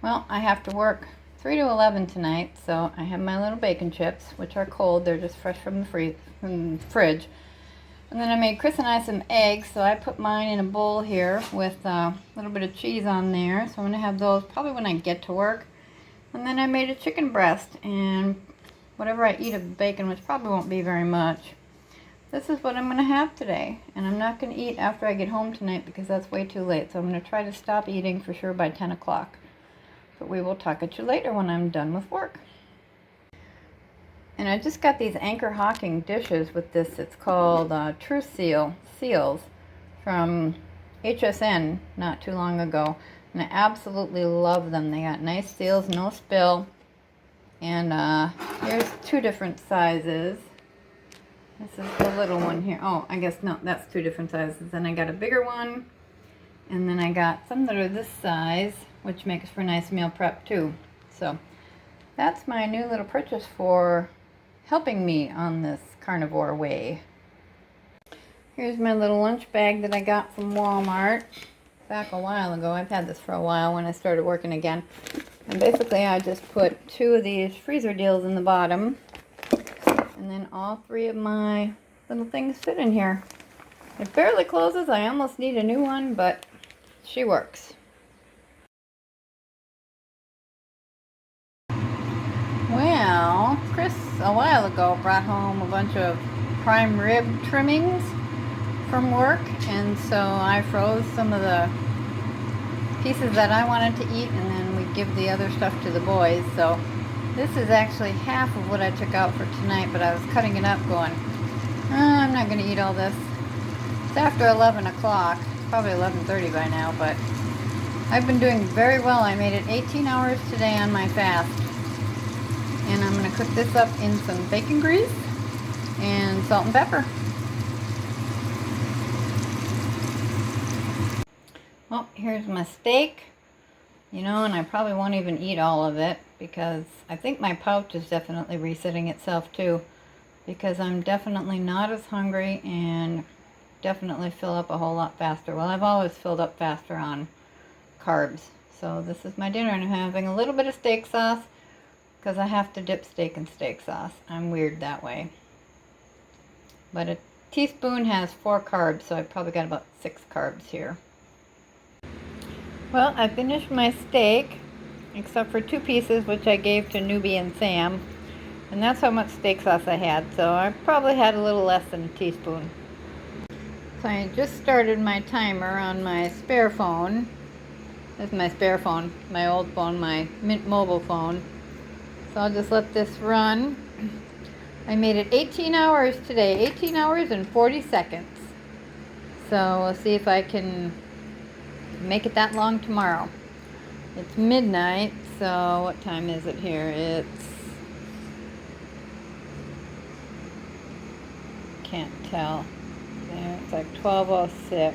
Well, I have to work 3 to 11 tonight, so I have my little bacon chips, which are cold. They're just fresh from the fridge. And then I made Chris and I some eggs, so I put mine in a bowl here with a little bit of cheese on there. So I'm going to have those probably when I get to work. And then I made a chicken breast and whatever I eat of bacon, which probably won't be very much. This is what I'm going to have today. And I'm not going to eat after I get home tonight because that's way too late. So I'm going to try to stop eating for sure by 10 o'clock. But we will talk at you later when I'm done with work. And I just got these Anchor Hawking dishes with this. It's called True Seals from HSN not too long ago. And I absolutely love them. They got nice seals, no spill. And here's two different sizes. This is the little one here. Oh, I guess no, that's two different sizes. Then I got a bigger one. And then I got some that are this size, which makes for nice meal prep too. So that's my new little purchase for helping me on this carnivore way. Here's my little lunch bag that I got from Walmart back a while ago. I've had this for a while when I started working again. And basically I just put two of these freezer deals in the bottom. And then all three of my little things fit in here. It barely closes. I almost need a new one, but she works. Well, Chris a while ago brought home a bunch of prime rib trimmings from work, and so I froze some of the pieces that I wanted to eat, and then we give the other stuff to the boys. So this is actually half of what I took out for tonight, but I was cutting it up going, I'm not going to eat all this. It's after 11 o'clock, probably 11:30 by now, but I've been doing very well. I made it 18 hours today on my fast. And I'm going to cook this up in some bacon grease and salt and pepper. Well, here's my steak. You know, and I probably won't even eat all of it because I think my pouch is definitely resetting itself too, because I'm definitely not as hungry and definitely fill up a whole lot faster. Well, I've always filled up faster on carbs. So this is my dinner, and I'm having a little bit of steak sauce because I have to dip steak in steak sauce. I'm weird that way. But a teaspoon has 4 carbs, so I probably got about 6 carbs here. Well, I finished my steak, except for 2 pieces, which I gave to Newbie and Sam. And that's how much steak sauce I had, so I probably had a little less than a teaspoon. So I just started my timer on my spare phone. This is my spare phone, my old phone, my Mint Mobile phone. So I'll just let this run. I made it 18 hours today, 18 hours and 40 seconds. So we'll see if I can make it that long tomorrow. It's midnight, so what time is it here? It's, can't tell. There, it's like 12:06.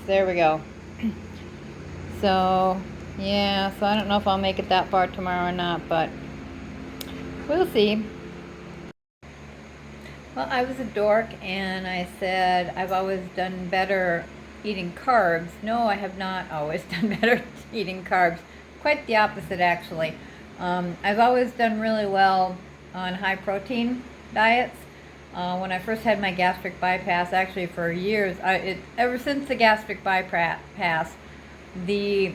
There we go. So yeah, so I don't know if I'll make it that far tomorrow or not, but we'll see. Well, I was a dork and I said I've always done better eating carbs. No, I have not always done better eating carbs. Quite the opposite, actually. I've always done really well on high protein diets. When I first had my gastric bypass, actually for years, ever since the gastric bypass, the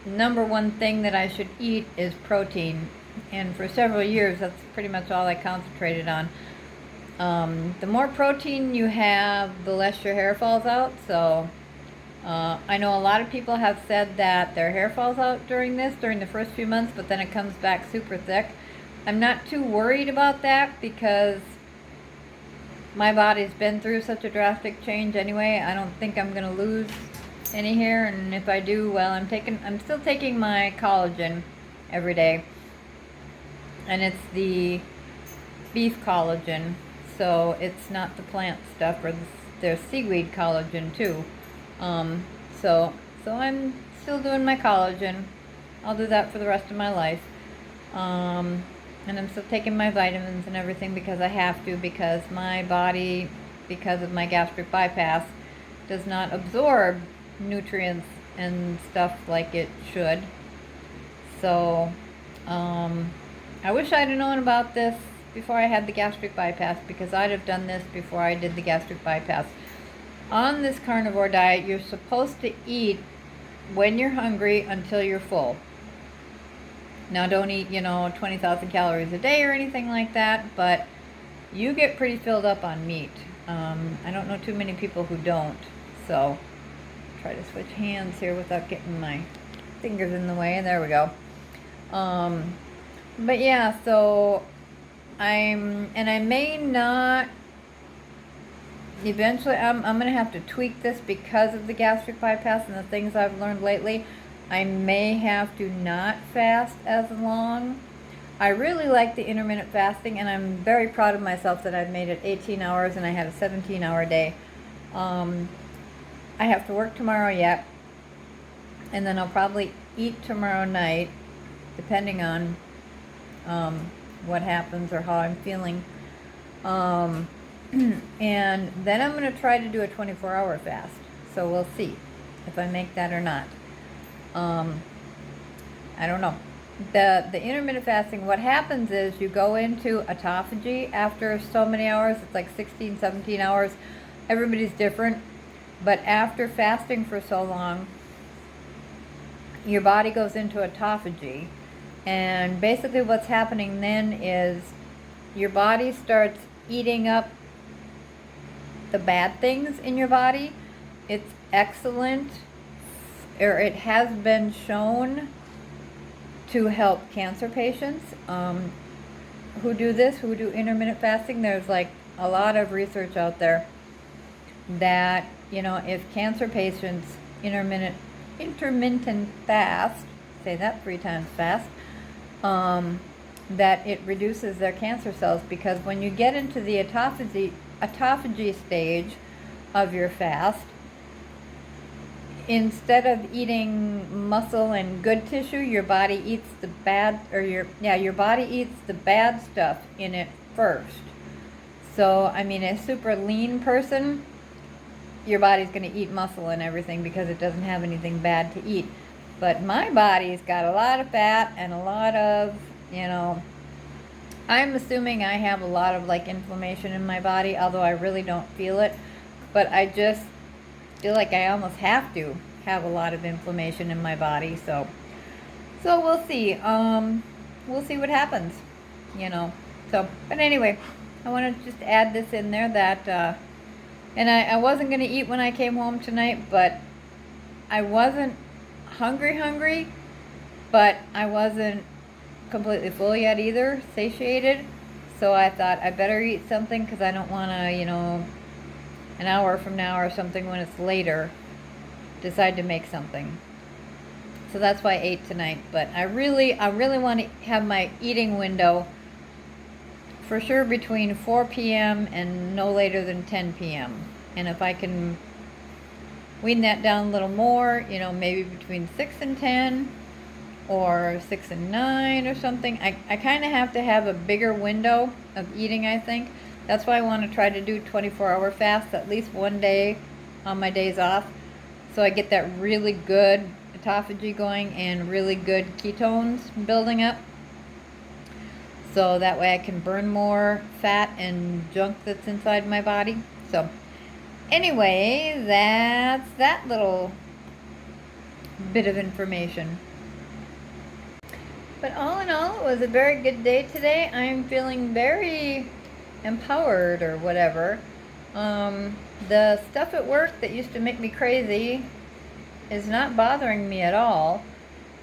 number one thing that I should eat is protein. And for several years, that's pretty much all I concentrated on. The more protein you have, the less your hair falls out. So I know a lot of people have said that their hair falls out during the first few months, but then it comes back super thick. I'm not too worried about that because my body's been through such a drastic change anyway. I don't think I'm going to lose any hair, and if I do, well, I'm still taking my collagen every day. And it's the beef collagen, so it's not the plant stuff, or there's seaweed collagen too. So I'm still doing my collagen. I'll do that for the rest of my life. And I'm still taking my vitamins and everything because I have to, because my body because of my gastric bypass, does not absorb nutrients and stuff like it should. So I wish I'd have known about this before I had the gastric bypass, because I'd have done this before I did the gastric bypass. On this carnivore diet, you're supposed to eat when you're hungry until you're full. Now, don't eat, 20,000 calories a day or anything like that, but you get pretty filled up on meat. I don't know too many people who don't. So, try to switch hands here without getting my fingers in the way. There we go. But yeah, so I may not, eventually, I'm going to have to tweak this because of the gastric bypass and the things I've learned lately. I may have to not fast as long. I really like the intermittent fasting, and I'm very proud of myself that I've made it 18 hours and I had a 17-hour day. I have to work tomorrow yet, and then I'll probably eat tomorrow night, depending on what happens or how I'm feeling. And then I'm going to try to do a 24-hour fast. So we'll see if I make that or not. I don't know. The intermittent fasting, what happens is you go into autophagy after so many hours. It's like 16, 17 hours. Everybody's different. But after fasting for so long, your body goes into autophagy. And basically what's happening then is your body starts eating up the bad things in your body. It's excellent, or it has been shown to help cancer patients who do this, who do intermittent fasting. There's like a lot of research out there that, if cancer patients intermittent fast, say that 3 times fast, that it reduces their cancer cells, because when you get into the autophagy stage of your fast, instead of eating muscle and good tissue, your body eats the bad, or your body eats the bad stuff in it first. So, a super lean person, your body's going to eat muscle and everything because it doesn't have anything bad to eat. But my body's got a lot of fat and a lot of, I'm assuming I have a lot of inflammation in my body, although I really don't feel it. But I just feel like I almost have to have a lot of inflammation in my body. So we'll see. We'll see what happens, So, but anyway, I want to just add this in there that, and I wasn't going to eat when I came home tonight, but I wasn't hungry, but I wasn't completely full yet either, satiated. So I thought I better eat something, because I don't want to, an hour from now or something, when it's later, decide to make something. So that's why I ate tonight. But I really want to have my eating window for sure between 4 p.m. and no later than 10 p.m. And if I can wean that down a little more, maybe between 6 and 10 or 6 and 9 or something. I kind of have to have a bigger window of eating, I think. That's why I want to try to do 24-hour fasts at least one day on my days off, so I get that really good autophagy going and really good ketones building up. So that way I can burn more fat and junk that's inside my body. So anyway, that's that little bit of information. But all in all, it was a very good day today. I'm feeling very empowered or whatever. The stuff at work that used to make me crazy is not bothering me at all.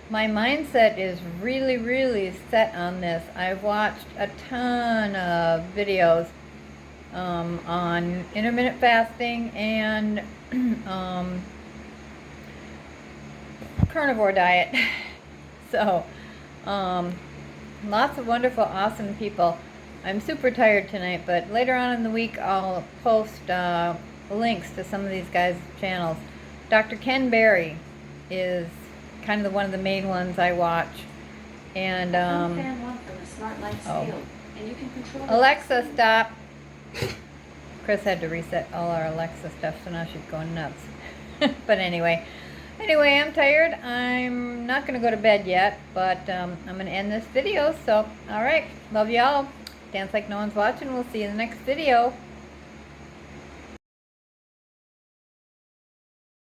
My mindset is really, really set on this. I've watched a ton of videos on intermittent fasting and carnivore diet. So, lots of wonderful, awesome people. I'm super tired tonight, but later on in the week I'll post links to some of these guys' channels. Dr. Ken Berry is kind of one of the main ones I watch. And Smart Life Seal, and you can control Alexa, stop. Chris had to reset all our Alexa stuff, so now she's going nuts. But anyway, I'm tired. I'm not going to go to bed yet, but I'm going to end this video. So, all right, love y'all. Dance like no one's watching. We'll see you in the next video.